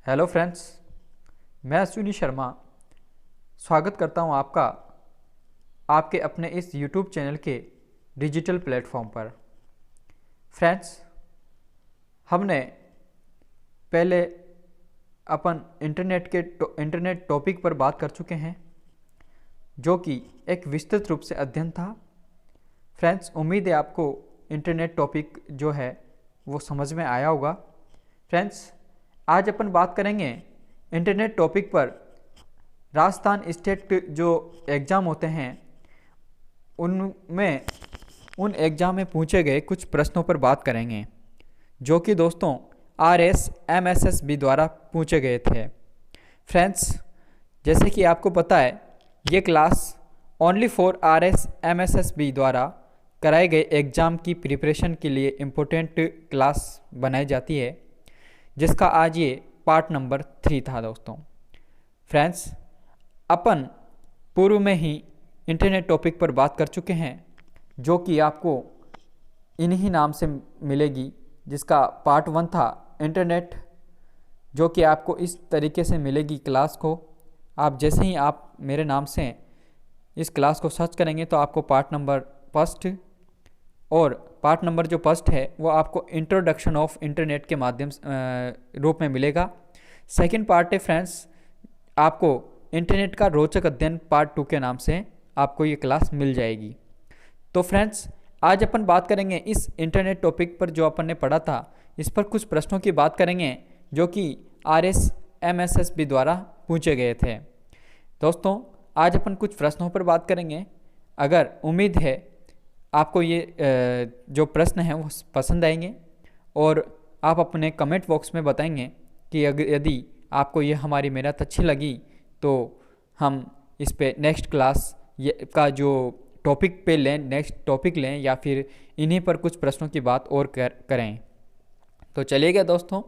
Hello friends, मैं अश्विनी शर्मा स्वागत करता हूं आपका आपके अपने इस यूट्यूब चैनल के डिजिटल प्लेटफॉर्म पर। फ्रेंड्स, हमने पहले अपन इंटरनेट टॉपिक पर बात कर चुके हैं, जो कि एक विस्तृत रूप से अध्ययन था। फ्रेंड्स, उम्मीद है आपको इंटरनेट टॉपिक जो है वो समझ में आया होगा। फ्रेंड्स, आज अपन बात करेंगे इंटरनेट टॉपिक पर राजस्थान स्टेट जो एग्ज़ाम होते हैं उनमें उन एग्ज़ाम में पूछे गए कुछ प्रश्नों पर बात करेंगे, जो कि दोस्तों RSMSSB द्वारा पूछे गए थे। फ्रेंड्स, जैसे कि आपको पता है, ये क्लास ओनली फॉर RSMSSB द्वारा कराए गए एग्ज़ाम की प्रिपरेशन के लिए इम्पोर्टेंट क्लास बनाई जाती है, जिसका आज ये पार्ट नंबर 3 था। दोस्तों फ्रेंड्स, अपन पूर्व में ही इंटरनेट टॉपिक पर बात कर चुके हैं, जो कि आपको इन्हीं नाम से मिलेगी, जिसका पार्ट 1 था इंटरनेट, जो कि आपको इस तरीके से मिलेगी क्लास को। आप जैसे ही आप मेरे नाम से इस क्लास को सर्च करेंगे तो आपको पार्ट नंबर फर्स्ट और पार्ट नंबर जो फर्स्ट है वो आपको इंट्रोडक्शन ऑफ इंटरनेट के माध्यम रूप में मिलेगा। सेकंड पार्ट है फ्रेंड्स, आपको इंटरनेट का रोचक अध्ययन पार्ट 2 के नाम से आपको ये क्लास मिल जाएगी। तो फ्रेंड्स, आज अपन बात करेंगे इस इंटरनेट टॉपिक पर जो अपन ने पढ़ा था, इस पर कुछ प्रश्नों की बात करेंगे जो कि RSMSSB द्वारा पूछे गए थे। दोस्तों, आज अपन कुछ प्रश्नों पर बात करेंगे। अगर उम्मीद है आपको ये जो प्रश्न हैं वो पसंद आएंगे और आप अपने कमेंट बॉक्स में बताएंगे कि यदि आपको ये हमारी मेहनत अच्छी लगी तो हम इस पे नेक्स्ट क्लास का जो टॉपिक पे लें, नेक्स्ट टॉपिक लें, या फिर इन्हीं पर कुछ प्रश्नों की बात और करें। तो चलिएगा दोस्तों,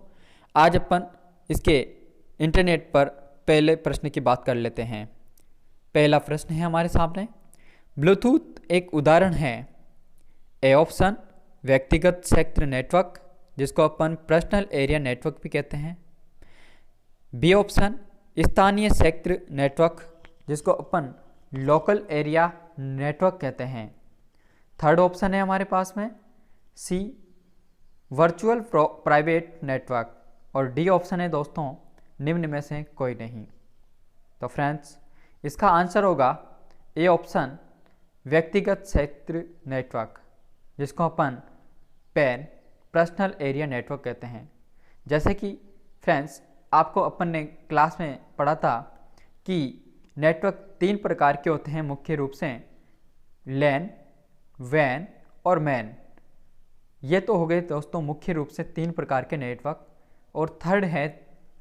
आज अपन इसके इंटरनेट पर पहले प्रश्न की बात कर लेते हैं। पहला प्रश्न है हमारे सामने, ब्लूटूथ एक उदाहरण है। ए ऑप्शन व्यक्तिगत क्षेत्र नेटवर्क, जिसको अपन पर्सनल एरिया नेटवर्क भी कहते हैं। बी ऑप्शन स्थानीय क्षेत्र नेटवर्क, जिसको अपन लोकल एरिया नेटवर्क कहते हैं। थर्ड ऑप्शन है हमारे पास में सी वर्चुअल प्राइवेट नेटवर्क, और डी ऑप्शन है दोस्तों निम्न में से कोई नहीं। तो फ्रेंड्स, इसका आंसर होगा ए ऑप्शन व्यक्तिगत क्षेत्र नेटवर्क, जिसको अपन पैन पर्सनल एरिया नेटवर्क कहते हैं। जैसे कि फ्रेंड्स, आपको अपन ने क्लास में पढ़ा था कि नेटवर्क 3 प्रकार के होते हैं मुख्य रूप से, लैन, वैन और मैन। ये तो हो गए दोस्तों मुख्य रूप से 3 प्रकार के नेटवर्क। और थर्ड है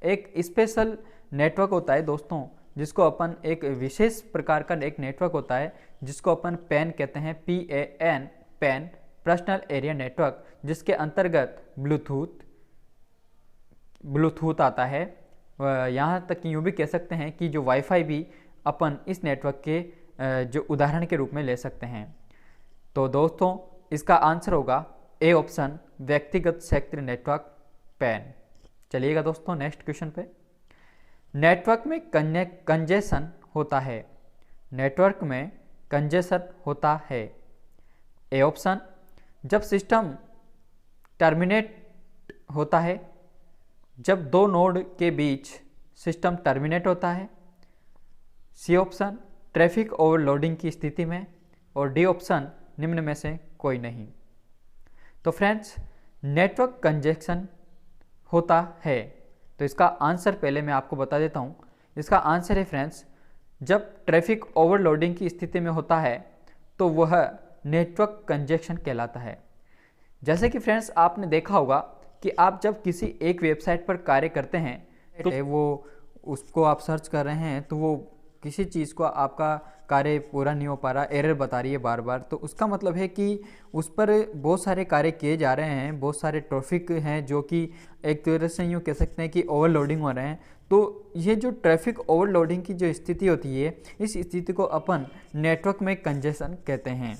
एक स्पेशल नेटवर्क होता है दोस्तों, जिसको अपन एक विशेष प्रकार का एक नेटवर्क होता है, जिसको अपन पैन कहते हैं, PAN, pan personal area network, जिसके अंतर्गत ब्लूटूथ आता है। यहाँ तक कि यूँ भी कह सकते हैं कि जो वाईफाई भी अपन इस नेटवर्क के जो उदाहरण के रूप में ले सकते हैं। तो दोस्तों, इसका आंसर होगा ए ऑप्शन व्यक्तिगत क्षेत्र नेटवर्क पैन। चलिएगा दोस्तों नेक्स्ट क्वेश्चन पे। नेटवर्क में कंजेशन होता है। नेटवर्क में कंजेशन होता है। ए ऑप्शन जब सिस्टम टर्मिनेट होता है, जब 2 नोड के बीच सिस्टम टर्मिनेट होता है। सी ऑप्शन ट्रैफिक ओवरलोडिंग की स्थिति में, और डी ऑप्शन निम्न में से कोई नहीं। तो फ्रेंड्स, नेटवर्क कंजेशन होता है, तो इसका आंसर पहले मैं आपको बता देता हूँ। इसका आंसर है फ्रेंड्स, जब ट्रैफिक ओवरलोडिंग की स्थिति में होता है तो वह नेटवर्क कंजेशन कहलाता है। जैसे कि फ्रेंड्स, आपने देखा होगा कि आप जब किसी एक वेबसाइट पर कार्य करते हैं तो वो उसको आप सर्च कर रहे हैं, तो वो किसी चीज़ को आपका कार्य पूरा नहीं हो पा रहा, एरर बता रही है बार बार, तो उसका मतलब है कि उस पर बहुत सारे कार्य किए जा रहे हैं, बहुत सारे ट्रैफिक हैं जो कि एक तरह से यूँ कह सकते हैं कि ओवरलोडिंग हो रहे हैं। तो ये जो ट्रैफिक ओवरलोडिंग की जो स्थिति होती है, इस स्थिति को अपन नेटवर्क में कंजेशन कहते हैं।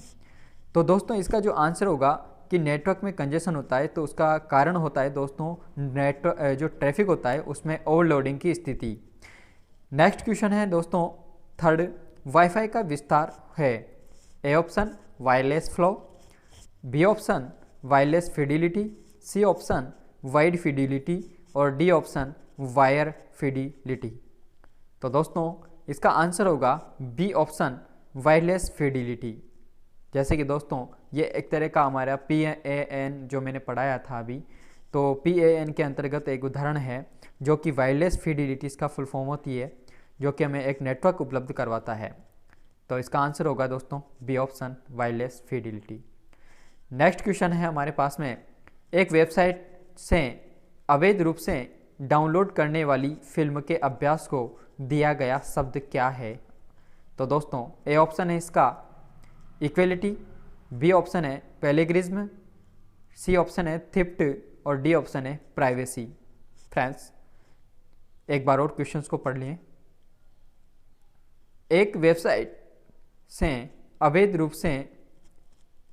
तो दोस्तों, इसका जो आंसर होगा कि नेटवर्क में कंजेशन होता है तो उसका कारण होता है दोस्तों नेटवर्क जो ट्रैफिक होता है उसमें ओवरलोडिंग की स्थिति। नेक्स्ट क्वेश्चन है दोस्तों थर्ड, वाईफाई का विस्तार है। A option wireless flow, B option wireless fidelity, C option wide fidelity और डी ऑप्शन वायर फिडिलिटी। तो दोस्तों इसका आंसर होगा बी ऑप्शन वायरलेस फिडिलिटी। जैसे कि दोस्तों ये एक तरह का हमारा PAN जो मैंने पढ़ाया था अभी, तो PAN के अंतर्गत एक उदाहरण है जो कि वायरलेस फिडिलिटी इसका फुल फॉर्म होती है, जो कि हमें एक नेटवर्क उपलब्ध करवाता है। तो इसका आंसर होगा दोस्तों B option wireless fidelity. Next question है हमारे पास में, एक वेबसाइट से अवैध रूप से डाउनलोड करने वाली फिल्म के अभ्यास को दिया गया शब्द क्या है। तो दोस्तों ए ऑप्शन है इसका इक्वेलिटी, बी ऑप्शन है पैलेग्रिज्म, सी ऑप्शन है थिफ्ट और डी ऑप्शन है प्राइवेसी। फ्रेंड्स एक बार और क्वेश्चंस को पढ़ लिए। एक वेबसाइट से अवैध रूप से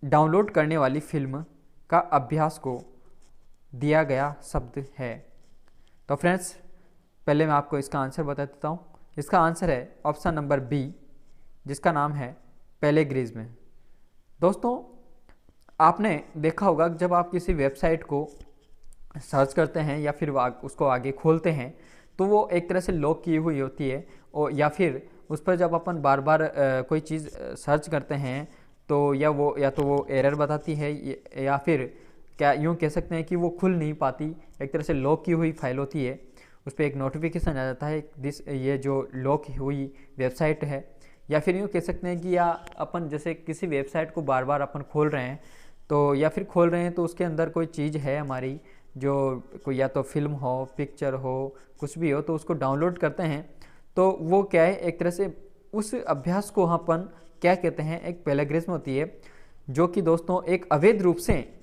डाउनलोड करने वाली फिल्म का अभ्यास को दिया गया शब्द है। तो फ्रेंड्स पहले मैं आपको इसका आंसर बता देता हूँ। इसका आंसर है ऑप्शन नंबर बी, जिसका नाम है पैलेग्रिज्म। दोस्तों आपने देखा होगा जब आप किसी वेबसाइट को सर्च करते हैं या फिर उसको आगे खोलते हैं तो वो एक तरह से लॉक की हुई होती है, और या फिर उस पर जब अपन बार बार कोई चीज़ सर्च करते हैं तो या तो वो एरर बताती है, या फिर क्या यूँ कह सकते हैं कि वो खुल नहीं पाती, एक तरह से लॉक की हुई फाइल होती है। उस पर एक नोटिफिकेशन आ जाता है ये जो लॉक हुई वेबसाइट है, या फिर यूँ कह सकते हैं कि या अपन जैसे किसी वेबसाइट को बार बार अपन खोल रहे हैं तो या फिर खोल रहे हैं तो उसके अंदर कोई चीज़ है हमारी, जो कोई या तो फिल्म हो, पिक्चर हो, कुछ भी हो, तो उसको डाउनलोड करते हैं तो वो क्या है एक तरह से उस अभ्यास को अपन क्या कहते हैं, एक पैलेग्रिज्म होती है, जो कि दोस्तों एक अवैध रूप से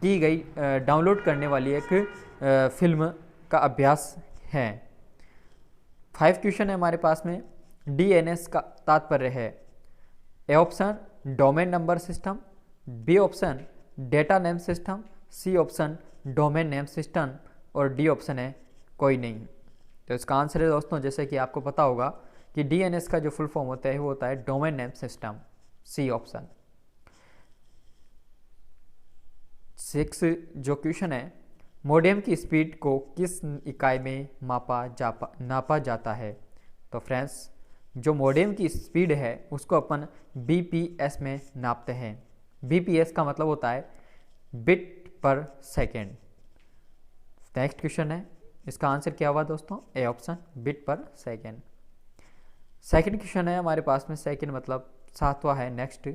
की गई डाउनलोड करने वाली एक फिल्म का अभ्यास है। 5 क्वेश्चन है हमारे पास में। DNS का तात्पर्य है। A option domain number system, B option data name system, C option domain name system और डी ऑप्शन है कोई नहीं। तो इसका आंसर है दोस्तों, जैसे कि आपको पता होगा कि DNS का जो फुल फॉर्म होता है वो होता है domain name system, C option. 6 जो क्वेश्चन है, मोडेम की स्पीड को किस इकाई में नापा जाता है। तो फ्रेंड्स जो मोडेम की स्पीड है उसको अपन BPS में नापते हैं। BPS का मतलब होता है bit per second. Next question है, इसका आंसर क्या हुआ दोस्तों, A option bit per second. Second question है हमारे पास में, सेकंड मतलब 7वां है। नेक्स्ट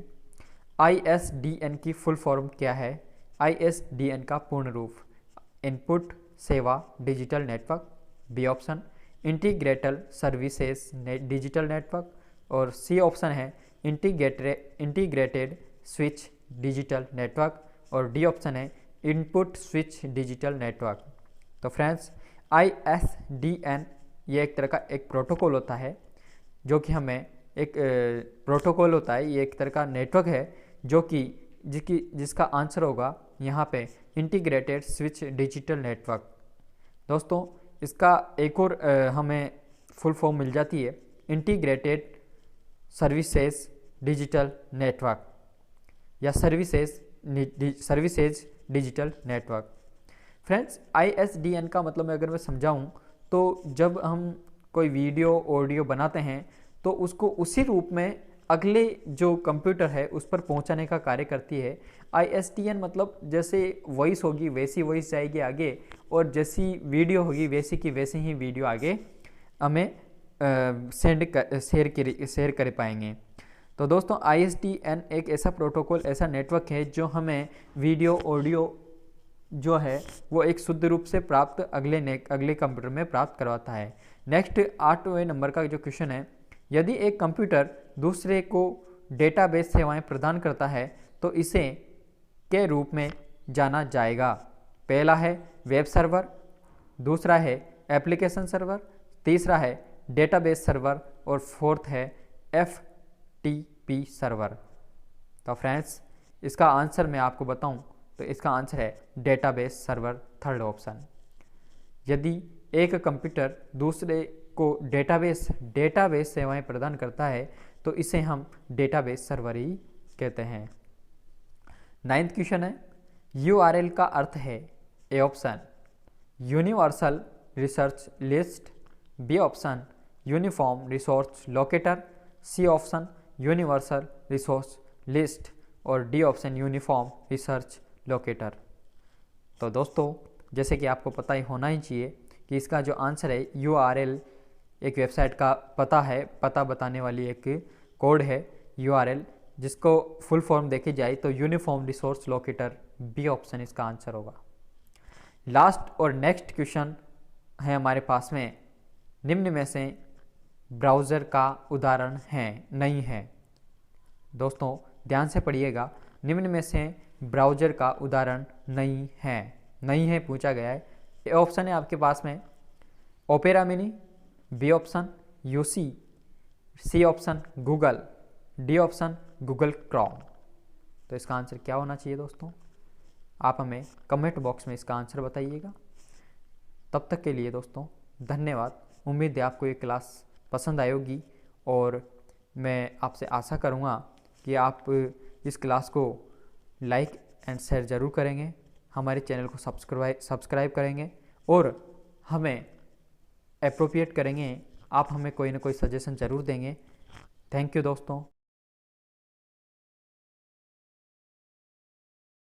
ISDN की फुल फॉर्म क्या है। ISDN का पूर्ण रूप इनपुट सेवा digital network, B option integrated services digital network और सी ऑप्शन है इंटीग्रेटेड स्विच डिजिटल नेटवर्क और डी ऑप्शन है इनपुट स्विच डिजिटल नेटवर्क। तो फ्रेंड्स ISDN ये एक तरह का एक प्रोटोकॉल होता है, जो कि हमें एक प्रोटोकॉल होता है, ये एक तरह का नेटवर्क है जो कि जिसका आंसर होगा यहाँ पे इंटीग्रेटेड स्विच डिजिटल नेटवर्क। दोस्तों इसका एक और हमें फुल फॉर्म मिल जाती है इंटीग्रेटेड सर्विसेज डिजिटल नेटवर्क या services digital network. Friends ISDN का मतलब अगर मैं समझाऊं तो जब हम कोई वीडियो ऑडियो बनाते हैं तो उसको उसी रूप में अगले जो कंप्यूटर है उस पर पहुंचाने का कार्य करती है। ISDN मतलब जैसे वॉइस होगी वैसी वॉइस जाएगी आगे, और जैसी वीडियो होगी वैसी की वैसी ही वीडियो आगे हमें शेयर कर पाएंगे। तो दोस्तों ISDN एक ऐसा प्रोटोकॉल, ऐसा नेटवर्क है जो हमें वीडियो ऑडियो जो है वो एक शुद्ध रूप से प्राप्त अगले कंप्यूटर में प्राप्त करवाता है। नेक्स्ट 8वें नंबर का जो क्वेश्चन है, यदि एक कंप्यूटर दूसरे को डेटाबेस सेवाएं प्रदान करता है तो इसे के रूप में जाना जाएगा। पहला है वेब सर्वर, दूसरा है एप्लीकेशन सर्वर, तीसरा है डेटाबेस सर्वर और फोर्थ है FTP सर्वर। तो फ्रेंड्स इसका आंसर मैं आपको बताऊं तो इसका आंसर है डेटाबेस सर्वर, थर्ड ऑप्शन। यदि एक कंप्यूटर दूसरे को डेटाबेस सेवाएं प्रदान करता है तो इसे हम डेटाबेस सर्वर ही कहते हैं। 9th क्वेश्चन है, URL का अर्थ है A option universal research list, B option uniform resource locator, C option universal resource list और D option uniform research locator. तो दोस्तों जैसे कि आपको पता ही होना ही चाहिए कि इसका जो आंसर है URL एक वेबसाइट का पता है, पता बताने वाली एक कोड है URL, जिसको फुल फॉर्म देखी जाए तो uniform resource locator, B option इसका आंसर होगा। लास्ट और नेक्स्ट क्वेश्चन है हमारे पास में, निम्न में से ब्राउज़र का उदाहरण है नहीं है। दोस्तों ध्यान से पढ़िएगा, निम्न में से ब्राउज़र का उदाहरण नहीं है पूछा गया है। ए ऑप्शन है आपके पास में Opera Mini, B option UC, C option Google, D option Google Chrome. तो इसका आंसर क्या होना चाहिए दोस्तों? आप हमें कमेंट बॉक्स में इसका आंसर बताइएगा। तब तक के लिए दोस्तों धन्यवाद। उम्मीद है आपको ये क्लास पसंद आई होगी और मैं आपसे आशा करूँगा कि आप इस क्लास को लाइक एंड शेयर ज़रूर करेंगे, हमारे चैनल को सब्सक्राइब करेंगे और हमें अप्रोप्रिएट करेंगे। आप हमें कोई ना कोई सजेशन ज़रूर देंगे। थैंक यू दोस्तों।